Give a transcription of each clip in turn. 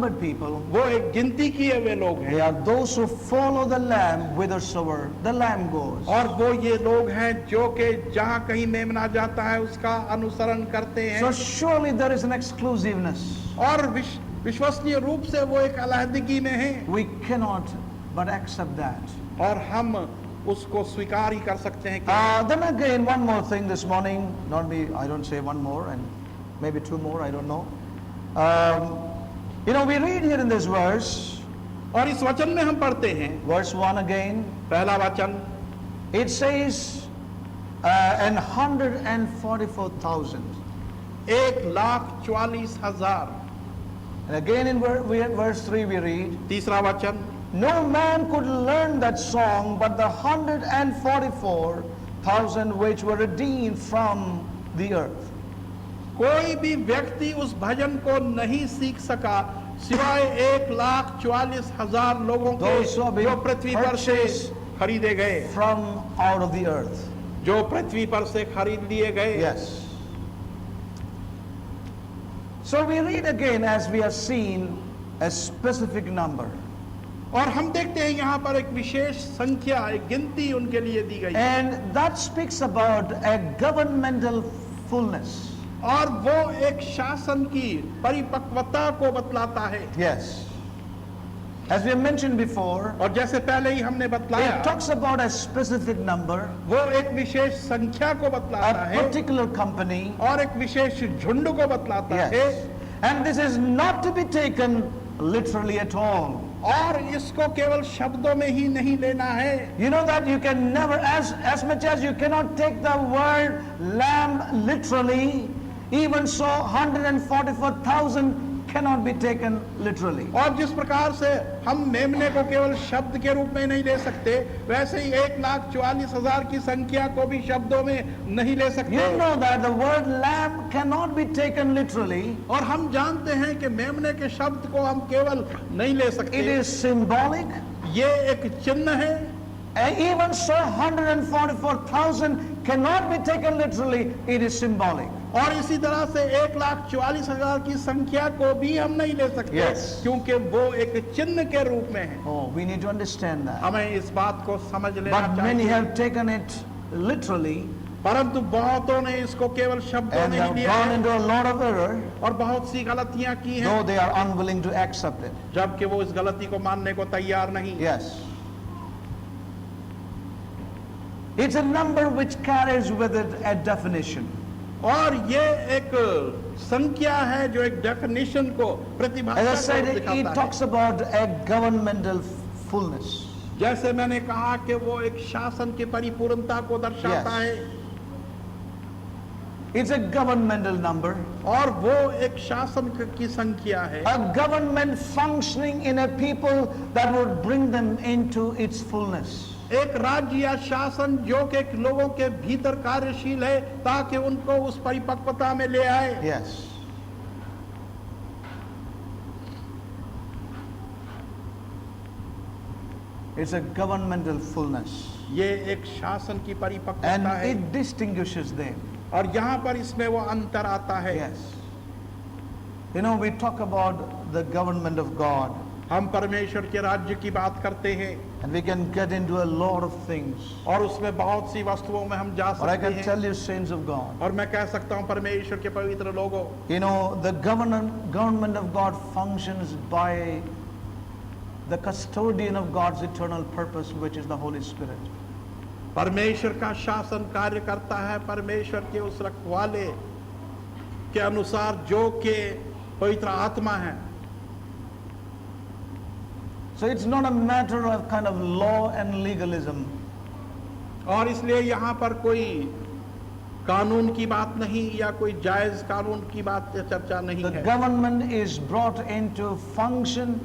people. वो एक गिनती किए हुए लोग They हैं, are those who follow the Lamb whithersoever the Lamb goes. और वो ये लोग हैं जो कि जहाँ कहीं मेमना जाता है उसका अनुसरण करते हैं। So surely there is an exclusiveness. और विश्वसनीय रूप से वो एक अलहदगी में है, We cannot but accept that. और हम उसको स्वीकार ही कर सकते हैं कि Then again, one more thing this morning. Not me, I don't say one more, and maybe two more, I don't know. We read here in this verse, और इस वचन में हम पढ़ते हैं, verse 1 again, पहला वचन, it says, and 144,000. 1,44,000. And again in verse 3 we read, तीसरा वचन, no man could learn that song but the 144,000 which were redeemed from the earth. कोई भी व्यक्ति उस भजन को नहीं सीख सका सिवाय 1,44,000 लोगों के Those who have been जो पृथ्वी पर से purchased खरीदे गए, from out of the earth. जो पृथ्वी पर से खरीद लिए गए। Yes. So we read again, as we have seen, a specific number. और हम देखते हैं यहाँ पर एक विशेष संख्या, एक गिनती उनके लिए दी गई, And that speaks about a governmental fullness. और वो एक शासन की परिपक्वता को बतलाता है। Yes. As we have mentioned before, और जैसे पहले ही हमने it बतलाया, talks about a specific number, वो एक विशेष संख्या को बतलाता a है particular company. और एक विशेष झुंड को बतलाता है, Yes. And this is not to be taken literally at all. और इसको केवल शब्दों में ही नहीं लेना है। You know that you can never, as much as you cannot take the word lamb literally, even so 144,000 cannot be taken literally. और जिस प्रकार से हम मेमने को केवल शब्द के रूप में नहीं ले सकते, वैसे ही 1,44,000 की संख्या को भी शब्दों में नहीं ले सकते। You know that the word lamb cannot be taken literally. और हम जानते हैं कि मेमने के शब्द को हम केवल नहीं ले It सकते, is symbolic. ये एक चिन्ह है। And even so 144,000 cannot be taken literally. It is symbolic. और इसी तरह से 1,44,000 की संख्या को भी हम नहीं ले सकते, Yes. क्योंकि वो एक चिन्ह के रूप में है। Oh, we need to understand that. हमें इस बात को समझ लेना But many चाहिए। have taken it literally परंतु बहुतों ने इसको केवल शब्दों and में ही have लिया gone है into a lot of error, और बहुत सी गलतियां की though हैं, they are unwilling to accept it. जबकि वो इस गलती को मानने को तैयार नहीं। Yes. It's a number which carries with it a definition. और ये एक संख्या है जो एक डेफिनेशन को As I प्रतिभाषा said, को it दिखाता है। talks about a governmental fullness. जैसे मैंने कहा कि वो एक शासन की परिपूर्णता को दर्शाता Yes. है, It's a governmental number. और वो एक शासन की संख्या है, A government functioning in a people that would bring them into its fullness. एक राज्य या शासन जो कि लोगों के भीतर कार्यशील है ताकि उनको उस परिपक्वता में ले आए। Yes. It's a governmental fullness. ये एक शासन की And परिपक्वता है, it distinguishes them. और यहाँ पर इसमें वो अंतर आता है। Yes. You know, we talk about the government of God, हम परमेश्वर के राज्य की बात करते हैं and we can get into a lot of things. और उसमें बहुत सी वस्तुओं में हम जा But I सकते can हैं, tell you, saints of God, और मैं कह सकता हूँ परमेश्वर के पवित्र लोगों, you know, the government of God functions by the custodian of God's eternal purpose, which is the Holy Spirit. परमेश्वर का शासन कार्य करता है परमेश्वर के उस रखवाले के अनुसार जो कि पवित्र आत्मा है। So it's not a matter of kind of law and legalism. और इसलिए यहाँ पर कोई कानून की बात नहीं या कोई जायज कानून की बात या चर्चा नहीं The है। government is brought into function.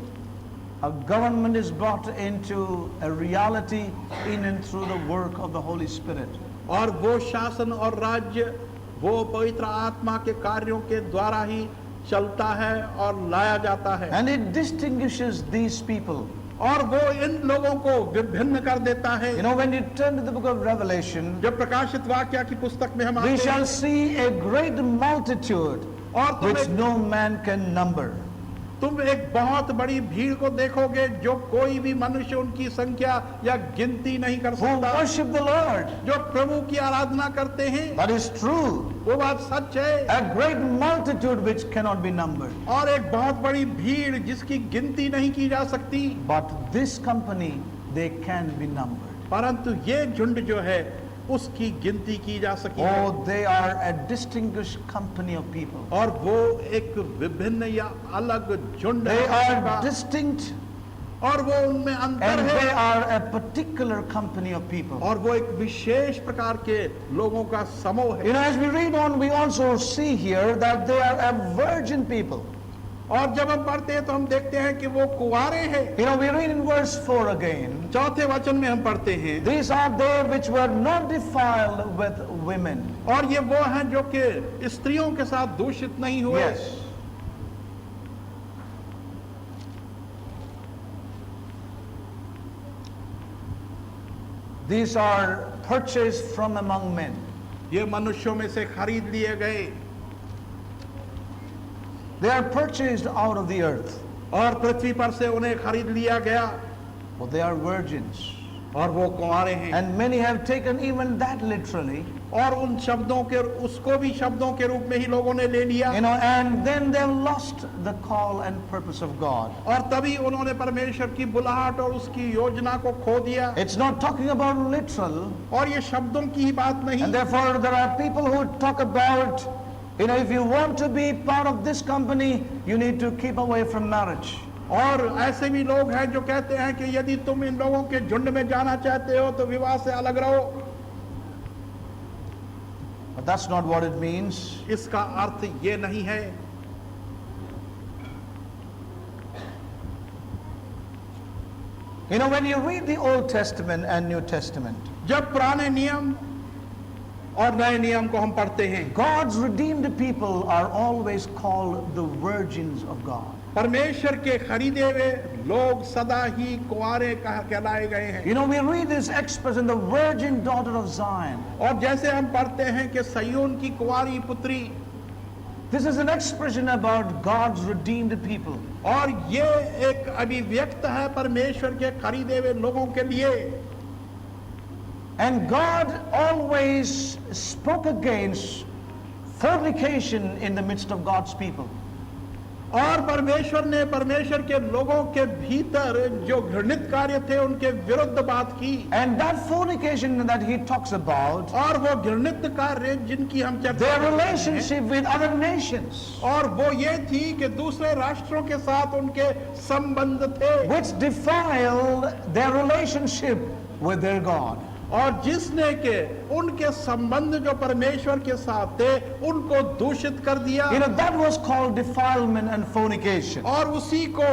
A government is brought into a reality in and through the work of the Holy Spirit. और वो शासन और राज्य वो पवित्र आत्मा के कार्यों के द्वारा ही चलता है और लाया जाता है, And it distinguishes these people. और वो इन लोगों को विभिन्न कर देता है। You know, when you turn to the book of Revelation, जब प्रकाशित वाक्य की पुस्तक में हम we आते shall हैं, see a great multitude और which no man can number. तुम एक बहुत बड़ी भीड़ को देखोगे जो कोई भी मनुष्य उनकी संख्या या गिनती नहीं कर who सकता, worship the Lord. जो प्रभु की आराधना करते हैं। That is true. वो बात सच है। A great multitude which cannot be numbered. और एक बहुत बड़ी भीड़ जिसकी गिनती नहीं की जा सकती, But this company, they can be numbered. परंतु ये झुंड जो है उसकी गिनती की जा सकी है। Oh, they are a distinguished company of people. और वो एक विभिन्न या अलग झुंड They है are उनका, distinct और वो उनमें अंतर and they है, are a particular company of people. और वो एक विशेष प्रकार के लोगों का समूह है। You know, as we read on, we also see here that they are a virgin people. और जब हम पढ़ते हैं तो हम देखते हैं कि वो कुंवारे हैं। You know, we read in verse 4 again. चौथे वचन में हम पढ़ते हैं, These are they which were not defiled with women. और ये वो हैं जो कि स्त्रियों के साथ दूषित नहीं हुए। Yes. These are purchased from among men. ये मनुष्यों में से खरीद लिए गए They are purchased out of the earth. और पृथ्वी पर से उन्हें खरीद लिया गया, For they are virgins. और वो कुंवारे हैं। And many have taken even that literally. और उन शब्दों के उसको भी शब्दों के रूप में ही लोगों ने ले लिया, You know, and then they've lost the call and purpose of God. और तभी उन्होंने परमेश्वर की बुलाहट और उसकी योजना को खो दिया। It's not talking about literal. और ये शब्दों की ही बात नहीं। And therefore, there are people who talk about, you know, if you want to be part of this company, you need to keep away from marriage. और ऐसे भी लोग हैं जो कहते हैं कि यदि तुम इन लोगों के झुंड में जाना चाहते हो तो विवाह से अलग रहो। But that's not what it means. इसका अर्थ ये नहीं है। You know, when you read the Old Testament and New Testament, जब पुराने नियम और नए नियम को हम पढ़ते हैं, God's redeemed people are always called the virgins of God. परमेश्वर के खरीदे हुए लोग सदा ही कुंवारे कहलाए गए हैं। You know, we read this expressed in the virgin daughter of Zion. और जैसे हम पढ़ते हैं कि सयोन की कुंवारी पुत्री, This is an expression about God's redeemed people. और ये एक अभिव्यक्त है परमेश्वर के खरीदे हुए लोगों के लिए। And God always spoke against fornication in the midst of God's people. और परमेश्वर ने परमेश्वर के लोगों के भीतर जो घृणित कार्य थे उनके विरुद्ध बात की। And that fornication that he talks about, और वो घृणित कार्य जिनकी हम चर्चा their करते हैं, relationship with other nations, और वो ये थी कि दूसरे राष्ट्रों के साथ उनके संबंध थे, which defiled their relationship with their God. और जिसने के उनके संबंध जो परमेश्वर के साथ थे उनको दूषित कर दिया। You know, that was called defilement and fornication. और उसी को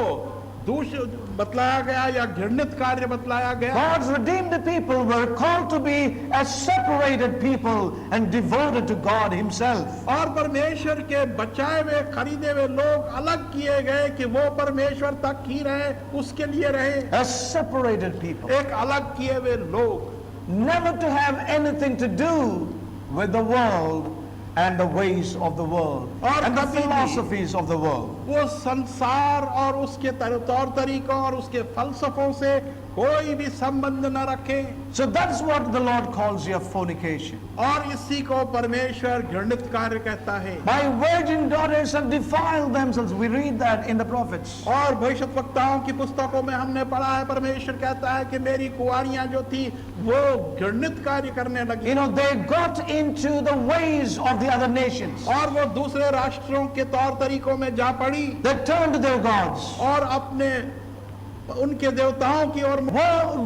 दूषित बतलाया गया या घृणित कार्य बतलाया गया। God's redeemed people were called to be a separated people and devoted to God himself. और परमेश्वर के बचाए हुए खरीदे हुए लोग अलग किए गए कि वो परमेश्वर तक ही रहे, उसके लिए रहे। A separated people. एक अलग किए हुए लोग, Never to have anything to do with the world and the ways of the world और and the कभी भी philosophies of the world. वो संसार और उसके तौर तरीकों और उसके फलसफों से कोई भी संबंध न रखे। So that's what the Lord calls here fornication. और इसी को परमेश्वर घृणित कार्य कहता है। My virgin daughters have defiled themselves. We read that in the prophets. और भविष्यद्वक्ताओं की पुस्तकों में हमने पढ़ा है, परमेश्वर कहता है कि मेरी कुंवारियां जो थी वो घृणित कार्य करने लगी। You know, they got into the ways of the other nations. और वो दूसरे राष्ट्रों के तौर तरीकों में जा पड़ी They turned to their gods. और अपने उनके देवताओं की ओर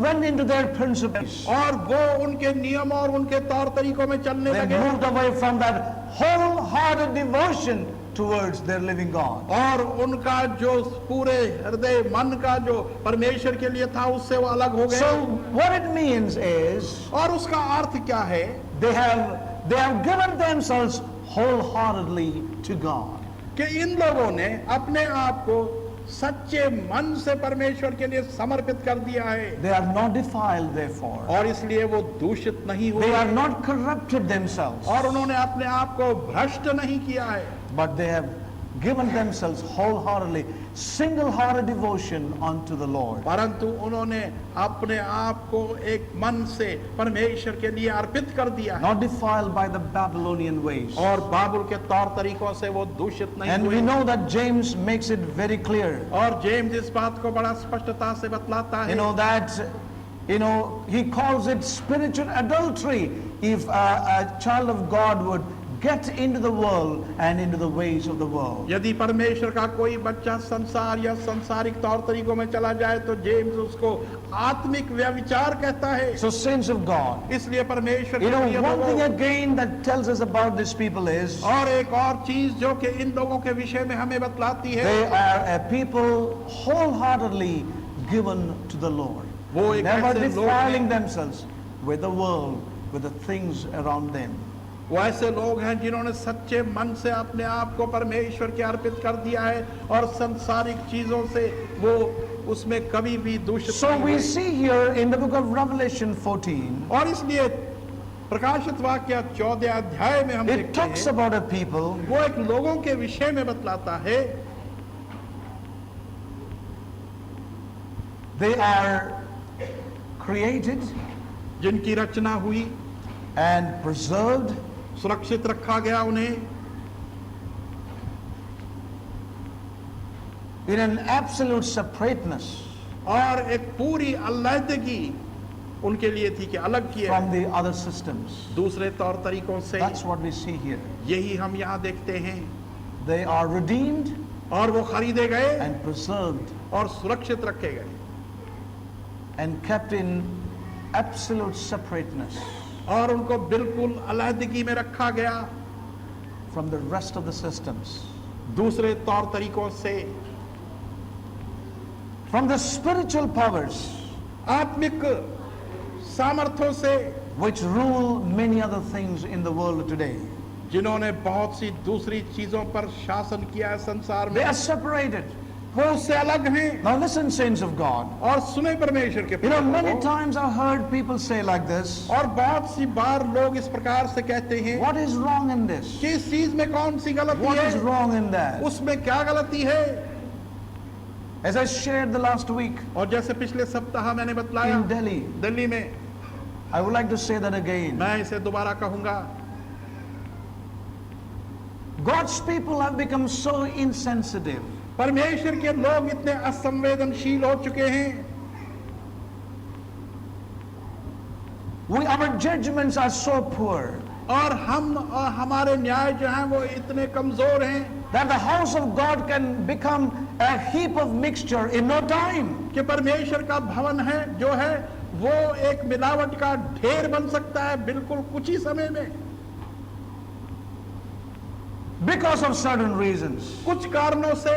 Went into their principles. और वो उनके नियम और उनके तौर तरीकों में चलने They लगे moved away from that wholehearted devotion towards their living God. और उनका जो पूरे हृदय मन का जो परमेश्वर के लिए था उससे वो अलग हो So गए। what it means is और उसका अर्थ क्या है? they have given themselves wholeheartedly to God. कि इन लोगों ने अपने आप को सच्चे मन से परमेश्वर के लिए समर्पित कर दिया है। They are not defiled therefore. और इसलिए वो दूषित नहीं हुए They are not corrupted themselves. और उन्होंने अपने आप को भ्रष्ट नहीं किया है, But they have given themselves wholeheartedly. single-hearted devotion unto the Lord. परंतु उन्होंने अपने आप को एक मन से परमेश्वर के लिए अर्पित कर दिया है Not defiled by the Babylonian ways. और बाबुल के तौर तरीकों से वो दूषित नहीं And we हुए know that James makes it very clear. और जेम्स इस बात को बड़ा स्पष्टता से बतलाता है He calls it spiritual adultery if a child of God would get into the world and into the ways of the world. यदि परमेश्वर का कोई बच्चा संसार या सांसारिक तौर तरीकों में चला जाए तो जेम्स उसको आत्मिक व्यभिचार कहता है So saints of God, इसलिए परमेश्वर के प्रिय one thing लोगों, again that tells us about these people is और एक और चीज जो कि इन लोगों के विषय में हमें बतलाती है they are a people wholeheartedly given to the Lord. वो एक Never ऐसे लोग defiling हैं, themselves with the world, with the things around them. वो ऐसे लोग हैं जिन्होंने सच्चे मन से अपने आप को परमेश्वर के अर्पित कर दिया है और सांसारिक चीजों से वो उसमें कभी भी दूषित So नहीं we हुए। see here in the book of Revelation 14, और इसलिए प्रकाशित वाक्य 14 अध्याय में हम it देखते talks हैं about a people वो एक लोगों के विषय में बतलाता है they are created जिनकी रचना हुई and preserved सुरक्षित रखा गया उन्हें in an absolute separateness और एक पूरी अलग-अलगी उनके लिए थी कि अलग किए from the other systems. दूसरे तौर तरीकों से That's what we see here. यही हम यहाँ देखते हैं They are redeemed और वो खरीदे गए and preserved और सुरक्षित रखे गए and kept in absolute separateness और उनको बिल्कुल अलग-अलगी में रखा गया from the rest of the systems, दूसरे तौर तरीकों से from the spiritual powers आत्मिक सामर्थ्यों से which rule many other things in the world today. जिन्होंने बहुत सी दूसरी चीजों पर शासन किया है संसार They में are separated. वो उससे अलग हैं Now listen, saints of God. और सुने परमेश्वर के प्रिय Many लोगों, times I've heard people say like this, और बहुत सी बार लोग इस प्रकार से कहते हैं what is wrong in this? कि इस चीज में कौन सी गलती What is है wrong in that? उसमें क्या गलती है As I shared the last week और जैसे पिछले सप्ताह मैंने बतलाया in Delhi, दिल्ली में I would like to say that again. मैं इसे दोबारा कहूंगा God's people have become so insensitive. परमेश्वर के लोग इतने असंवेदनशील हो चुके हैं Our judgments are so poor और हमारे न्याय जो हैं वो इतने कमजोर हैं that the house of God can become a heap of mixture in no time. कि परमेश्वर का भवन है जो है वो एक मिलावट का ढेर बन सकता है बिल्कुल कुछ ही समय में Because of certain reasons, कुछ कारणों से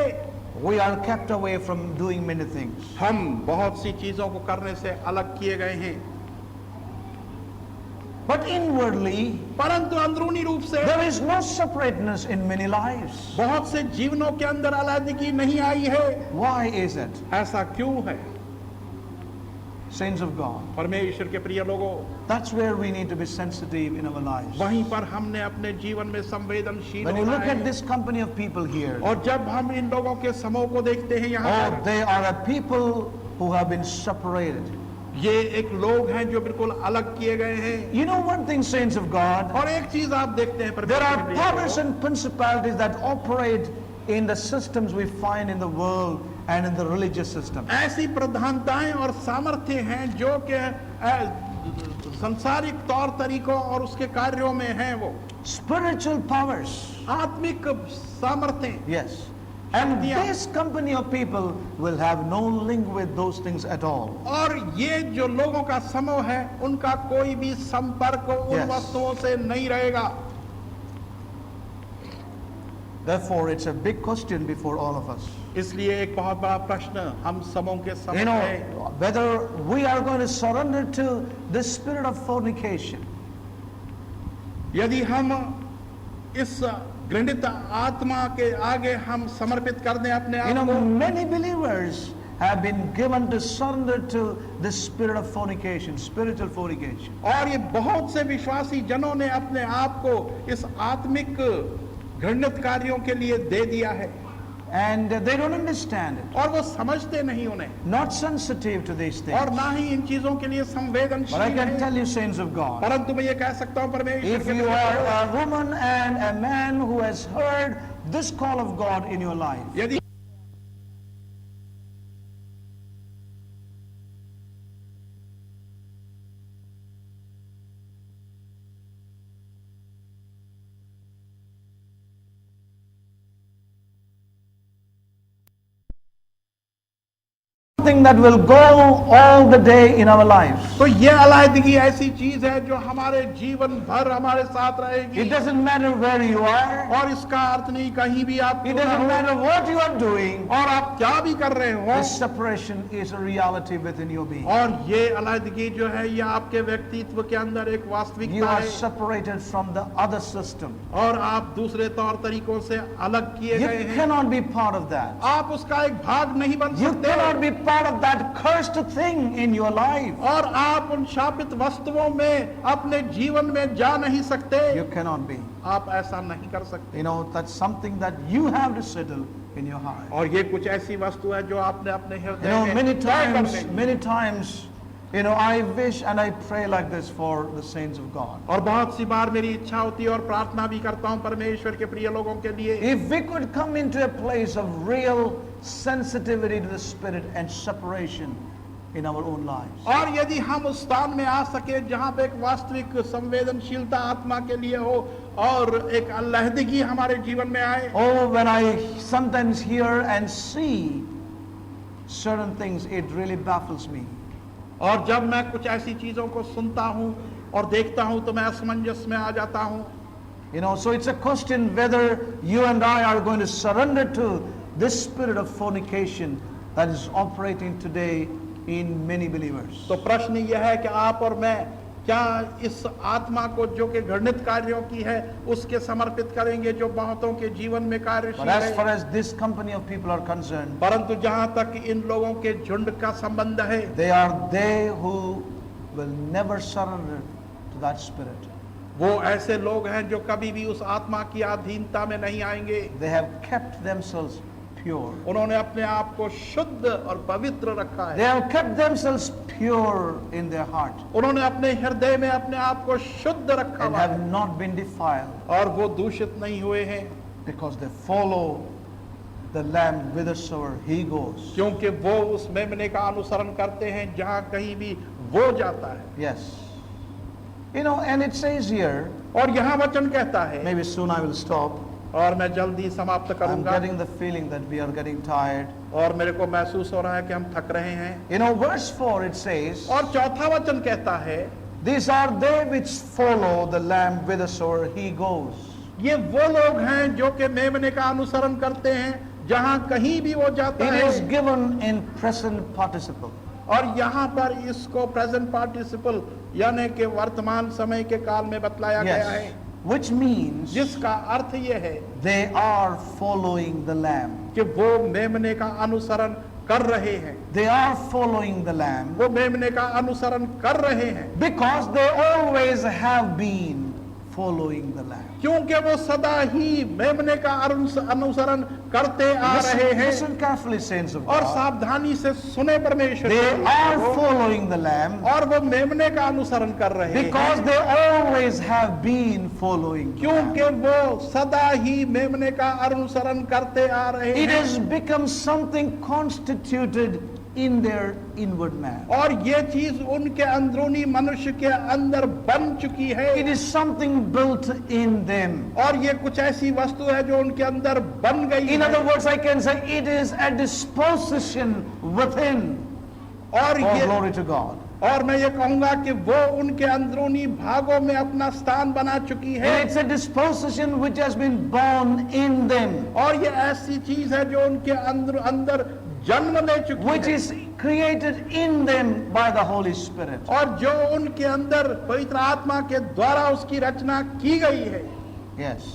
we are kept away from doing many things. हम बहुत सी चीजों को करने से अलग किए गए हैं But inwardly, परंतु अंदरूनी रूप से there is no separateness in many lives. बहुत से जीवनों के अंदर अलग-अलगी नहीं आई है Why is it? ऐसा क्यों है Saints of God, परमेश्वर के प्रिय लोगों that's where we need to be sensitive in our lives. वहीं पर हमने अपने जीवन में संवेदनशील When you होना look है at this company of people here, और जब हम इन लोगों के समूह को देखते हैं यहाँ oh, पर they are a people who have been separated. ये एक लोग हैं जो बिल्कुल अलग किए गए हैं You know one thing, saints of God, और एक चीज आप देखते हैं there परमेश्वर are के प्रिय powers लोगों, and principalities that operate in the systems we find in the world and in the religious system. ऐसी प्रधानताएं और सामर्थ्य हैं जो कि सांसारिक तौर तरीकों और उसके कार्यों में हैं वो Spiritual powers, आत्मिक सामर्थ्य yes. And Yeah. this company of people will have no link with those things at all. और ये जो लोगों का समूह है उनका कोई भी संपर्क उन Yes. वस्तुओं से नहीं रहेगा Therefore, it's a big question before all of us. इसलिए एक बहुत बड़ा प्रश्न हम समूह के You समूह know, है whether we are going to surrender to the spirit of fornication, यदि हम इस घृणित आत्मा के आगे हम समर्पित कर दें अपने you आप know, को many believers have been given to surrender to the spirit of fornication, spiritual fornication. और ये बहुत से विश्वासी जनों ने अपने आप को इस आत्मिक घृणित कार्यों के लिए दे दिया है And they don't understand it. और वो समझते नहीं उन्हें, Not sensitive to these things. और ना ही इन चीजों के लिए But I संवेदनशील can है। tell you, saints of God, परंतु मैं ये कह सकता हूँ परमेश्वर if के you लोगों, are a woman and a man who has heard this call of God in your life, यदि something that will go all the day in our lives. तो ये अलहदगी ऐसी चीज है जो हमारे जीवन भर हमारे साथ रहेगी। It doesn't matter where you are. और इसका अर्थ नहीं कहीं भी आप It क्यों ना doesn't हो, matter what you are doing. और आप क्या भी कर रहे हो, This separation is a reality within your being. और ये अलहदगी जो है ये आपके व्यक्तित्व के अंदर एक You वास्तविकता are है, separated from the other system. और आप दूसरे तौर तरीकों से अलग किए You गए हैं। cannot be part of that. आप उसका एक भाग नहीं बन You सकते, cannot be part of that cursed thing in your life. और आप उन शापित वस्तुओं में अपने जीवन में जा नहीं सकते। You cannot be. आप ऐसा नहीं कर सकते। You know, that's something that you have to settle in your heart. और ये कुछ ऐसी वस्तु है जो आपने अपने You हृदय know, में many तय कर देनी। many times, you know, I wish and I pray like this for the saints of God. और बहुत सी बार मेरी इच्छा होती है और प्रार्थना भी करता हूँ परमेश्वर के प्रिय लोगों के लिए, If we could come into a place of real sensitivity to the Spirit and separation in our own lives. और यदि हम उस स्थान में आ सके जहाँ पे एक वास्तविक संवेदनशीलता आत्मा के लिए हो और एक अलहदगी हमारे जीवन में आए। Oh, when I sometimes hear and see certain things, it really baffles me. और जब मैं कुछ ऐसी चीजों को सुनता हूँ और देखता हूँ तो मैं असमंजस में आ जाता हूँ। You know, so it's a question whether you and I are going to surrender to this spirit of fornication that is operating today in many believers. तो प्रश्न यह है कि आप और मैं क्या इस आत्मा को जो कि घृणित कार्यों की है उसके समर्पित करेंगे जो बहुतों के जीवन में But कार्यशील as far है। as this company of people are concerned, परंतु जहाँ तक इन लोगों के झुंड का संबंध है, they who will never surrender to that spirit. वो ऐसे लोग हैं जो कभी भी उस आत्मा की अधीनता में नहीं आएंगे। They have kept themselves pure. उन्होंने अपने आप को शुद्ध और पवित्र रखा They है। have kept themselves pure in their heart उन्होंने अपने हृदय में अपने आप को शुद्ध रखा and हुआ have है not been defiled और वो दूषित नहीं हुए हैं, because they follow the Lamb whithersoever he goes. क्योंकि वो उस मेमने का अनुसरण करते हैं जहाँ कहीं भी वो जाता है। Yes. You know, and it says here, और यहाँ वचन कहता है, maybe soon I will stop. और मैं जल्दी समाप्त I'm करूंगा, getting the feeling that we are getting tired. और मेरे को महसूस हो रहा है कि हम थक रहे हैं। You know, verse 4 it says, और चौथा वचन कहता है, these are they which follow the Lamb whithersoever he goes. ये वो लोग हैं जो कि मेमने का अनुसरण करते हैं जहाँ कहीं भी वो जाता It है। is given in present participle. और यहाँ पर इसको प्रेजेंट पार्टिसिपल यानी कि वर्तमान समय के काल में बतलाया गया है, Yes. Which means जिसका अर्थ ये है they are following the Lamb. कि वो मेमने का अनुसरण कर रहे हैं, They are following the Lamb वो मेमने का अनुसरण कर रहे हैं because they always have been following the Lamb. क्योंकि वो सदा ही मेमने का अनुसरण करते आ रहे हैं। Listen carefully, saints of और God. सावधानी से सुने परमेश्वर They के are लोगों, following the Lamb और वो मेमने का अनुसरण कर रहे because हैं they always have been following the Lamb. क्योंकि वो सदा ही मेमने का अनुसरण करते आ रहे It हैं has become something constituted in their inward man. और ये चीज उनके अंदरूनी मनुष्य के अंदर बन चुकी है It is something built in them. और ये कुछ ऐसी वस्तु है जो उनके अंदर बन गई In है। other words, I can say it is a disposition within. और Oh, ये glory to God. और मैं ये कहूंगा कि वो उनके अंदरूनी भागों में अपना स्थान बना चुकी है And it's a disposition which has been born in them, और ये ऐसी चीज है जो उनके अंदर जन्म ले चुकी which है is created in them by the Holy Spirit. और जो उनके अंदर पवित्र आत्मा के द्वारा उसकी रचना की गई है। Yes.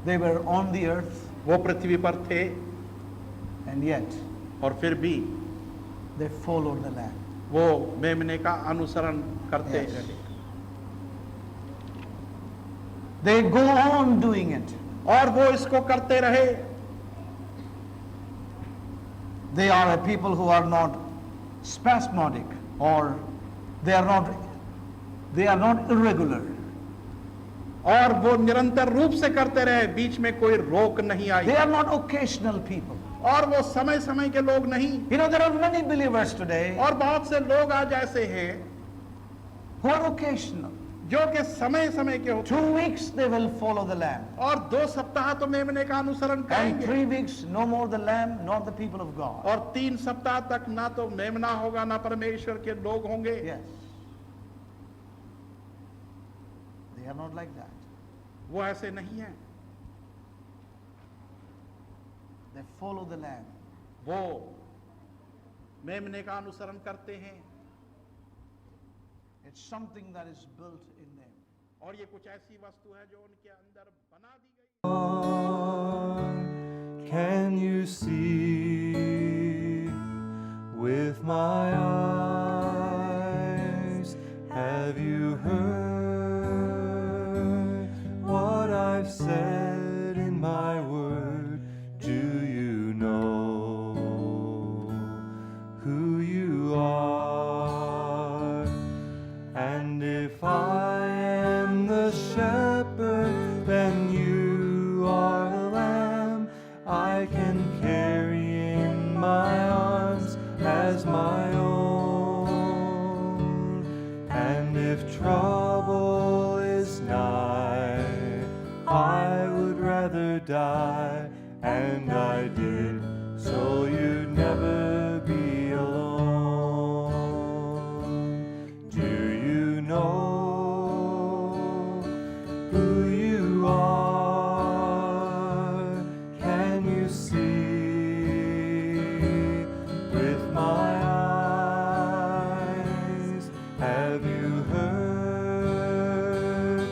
They were on the earth, वो पृथ्वी पर थे and yet और फिर भी they followed the Lamb. वो मेमने का अनुसरण करते Yes. रहे They go on doing it. और वो इसको करते रहे। They are a people who are not spasmodic, or they are not irregular. और वो निरंतर रूप से करते रहे, बीच में कोई रोक नहीं आई। They are not occasional people. और वो समय समय के लोग नहीं। You know, there are many believers today और बहुत से लोग आज ऐसे हैं who are occasional. जो कि समय समय के होते 2 weeks they will follow the Lamb. और 2 सप्ताह तो मेमने का अनुसरण And करेंगे 3 weeks, no more the Lamb, nor the people of God. और 3 सप्ताह तक ना तो मेमना होगा ना परमेश्वर के लोग होंगे। Yes. They are not like that. वो ऐसे नहीं है। They follow the Lamb. वो मेमने का अनुसरण करते हैं It's something that is built in them. और ये कुछ ऐसी वस्तु है जो उनके अंदर बना दी गई। Can you see with my eyes? Have you heard what I've said in my word? Do you know who you are? And if I am the shepherd, then you are the lamb I can carry in my arms as my own. And if trouble is nigh, I would rather die, and I did, so you'd never be alone. Do you know who you are? Can you see with my eyes? Have you heard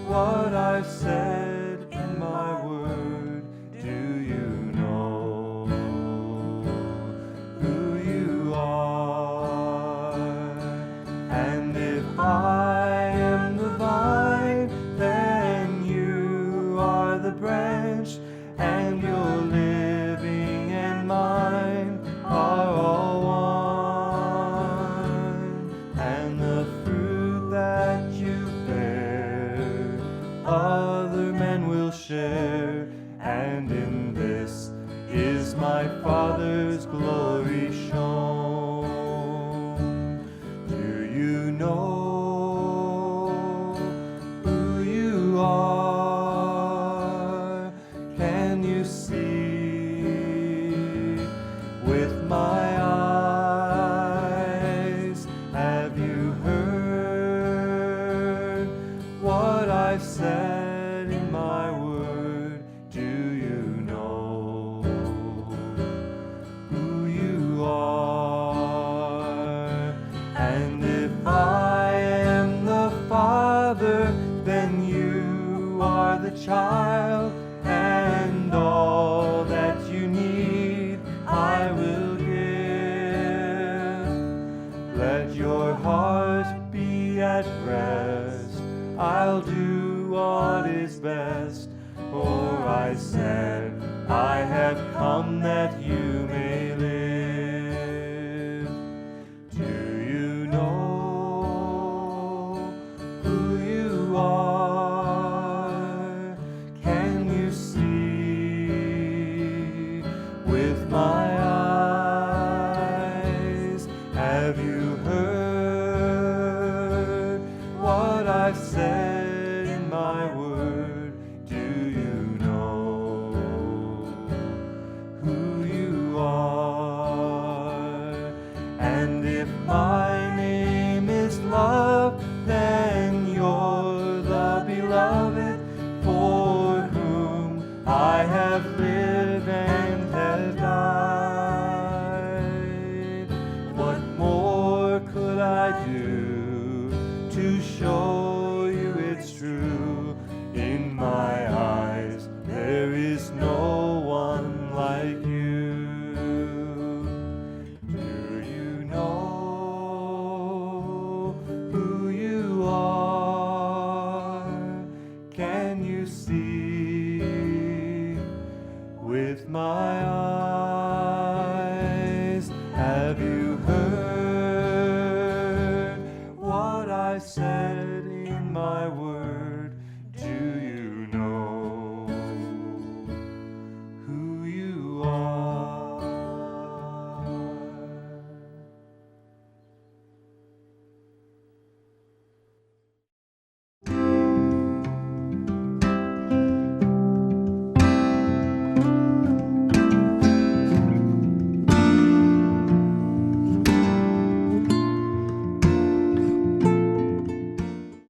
what I've said in my word? Do you know who you are? And if I am the vine, then you are the branch, and your living and mine are all one. And the fruit that you bear, other men will share, and in this is my Father's glory shown. Do you know who you are? Can you see with my eyes? Have you heard what I've said in my word? Do you know who you are? And if I am the Father, then you are the child, and all that you need I will give. Let your heart be at rest, I'll do what is best, for I said I have come that you may live. Do you know who you are? Can you see with my eyes? Have you heard what I've said in my word? Do you know who you are? And if my name is love, then you're the beloved, for whom I have lived and have died. my eyes. Have you heard what I said?